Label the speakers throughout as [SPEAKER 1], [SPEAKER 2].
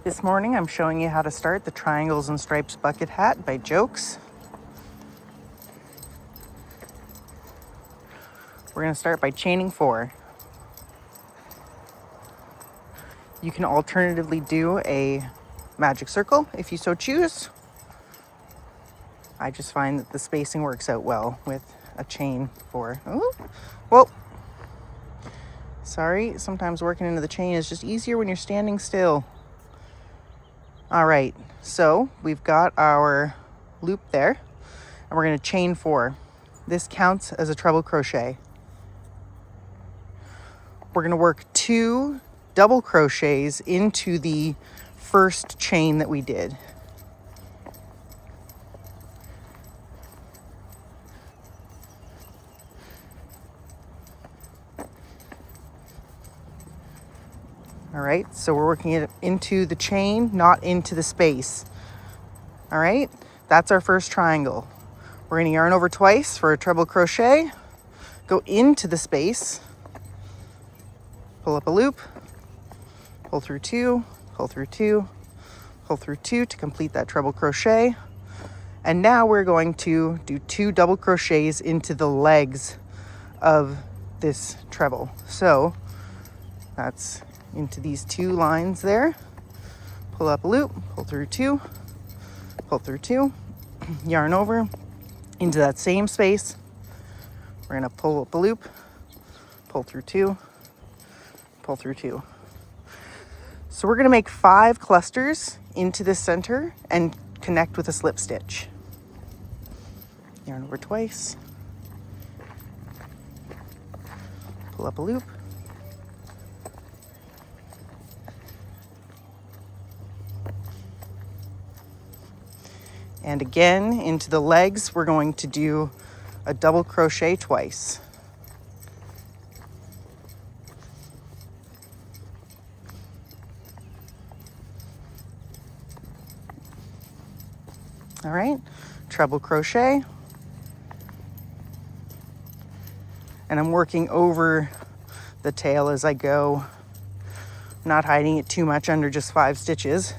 [SPEAKER 1] This morning I'm showing you how to start the Triangles and Stripes bucket hat by Jokes. We're going to start by chaining 4. You can alternatively do a magic circle if you so choose. I just find that the spacing works out well with a chain 4. Oh, whoa. Sorry, sometimes working into the chain is just easier when you're standing still. All right, so we've got our loop there, and we're going to chain 4. This counts as a treble crochet. We're going to work 2 double crochets into the first chain that we did. All right, so we're working it into the chain, not into the space. All right, that's our first triangle. We're going to yarn over twice for a treble crochet, go into the space, pull up a loop, pull through 2, pull through 2, pull through 2 to complete that treble crochet. And now we're going to do 2 double crochets into the legs of this treble. So that's into these 2 lines there. Pull up a loop, pull through 2, pull through 2, yarn over into that same space. We're going to pull up a loop, pull through 2, pull through 2. So we're going to make 5 clusters into the center and connect with a slip stitch. Yarn over twice, pull up a loop, and again into the legs we're going to do a double crochet twice. All right, treble crochet. And I'm working over the tail as I go, not hiding it too much under just 5 stitches.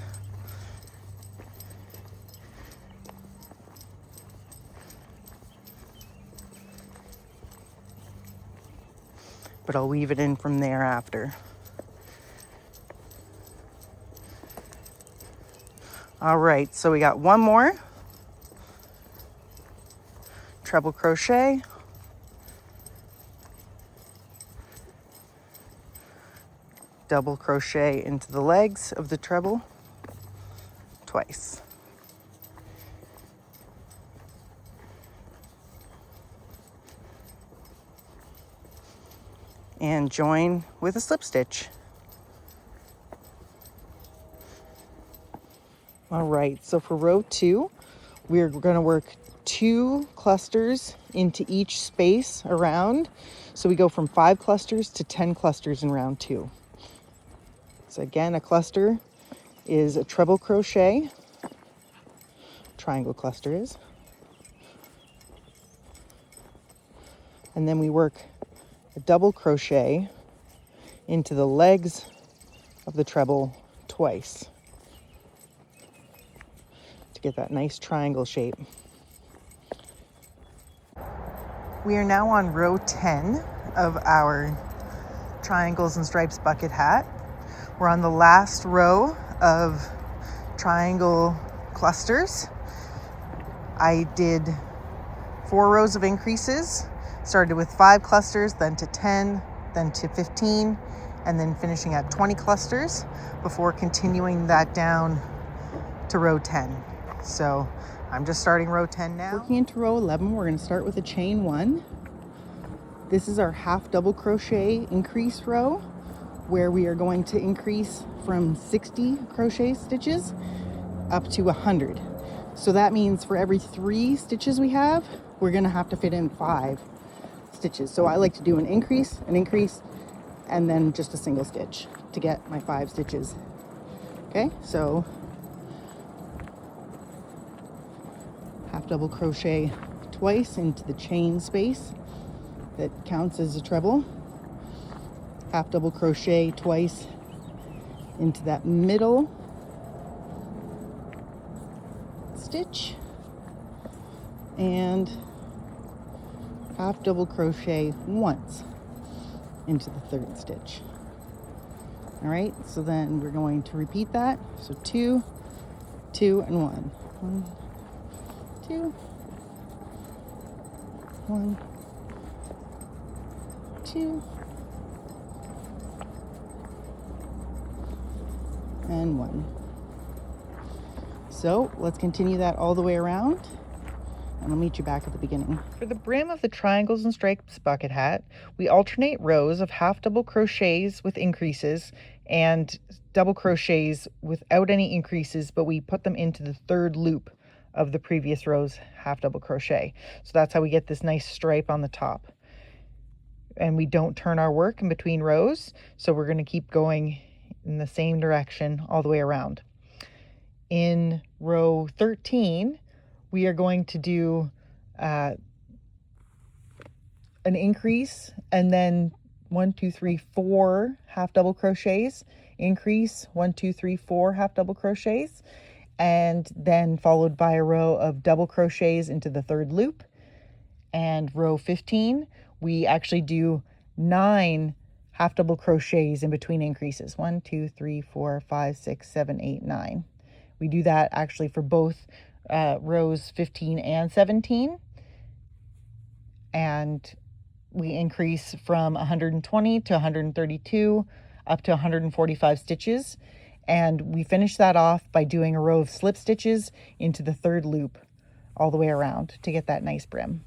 [SPEAKER 1] But I'll weave it in from there after. All right, so we got 1 more. Treble crochet. Double crochet into the legs of the treble twice. And join with a slip stitch. All right, so for row 2, we're going to work 2 clusters into each space around. So we go from 5 clusters to 10 clusters in round 2. So again, a cluster is a treble crochet, triangle cluster is. And then we work a double crochet into the legs of the treble twice to get that nice triangle shape. We are now on row 10 of our Triangles and Stripes bucket hat. We're on the last row of triangle clusters. I did 4 rows of increases, started with 5 clusters, then to 10, then to 15, and then finishing at 20 clusters before continuing that down to row 10. So I'm just starting row 10 now. Working into row 11, we're going to start with a chain 1. This is our half double crochet increase row, where we are going to increase from 60 crochet stitches up to 100. So that means for every 3 stitches we have, we're going to have to fit in 5 stitches. So I like to do an increase, and then just a single stitch to get my 5 stitches. Okay, so half double crochet twice into the chain space that counts as a treble. Half double crochet twice into that middle stitch and half double crochet once into the third stitch. All right, so then we're going to repeat that. So 2, 2, and 1. 1, 2, 1, 2, and 1. So let's continue that all the way around, and I'll meet you back at the beginning. For the brim of the triangles and stripes bucket hat, we alternate rows of half double crochets with increases and double crochets without any increases, but we put them into the third loop of the previous row's half double crochet. So that's how we get this nice stripe on the top. And we don't turn our work in between rows, so we're going to keep going in the same direction all the way around. In row 13, we are going to do an increase and then 1, 2, 3, 4 half double crochets, increase 1, 2, 3, 4 half double crochets, and then followed by a row of double crochets into the third loop. And row 15, we actually do 9 half double crochets in between increases. 1, 2, 3, 4, 5, 6, 7, 8, 9. We do that actually for both rows 15 and 17. And we increase from 120 to 132 up to 145 stitches. And we finish that off by doing a row of slip stitches into the third loop all the way around to get that nice brim.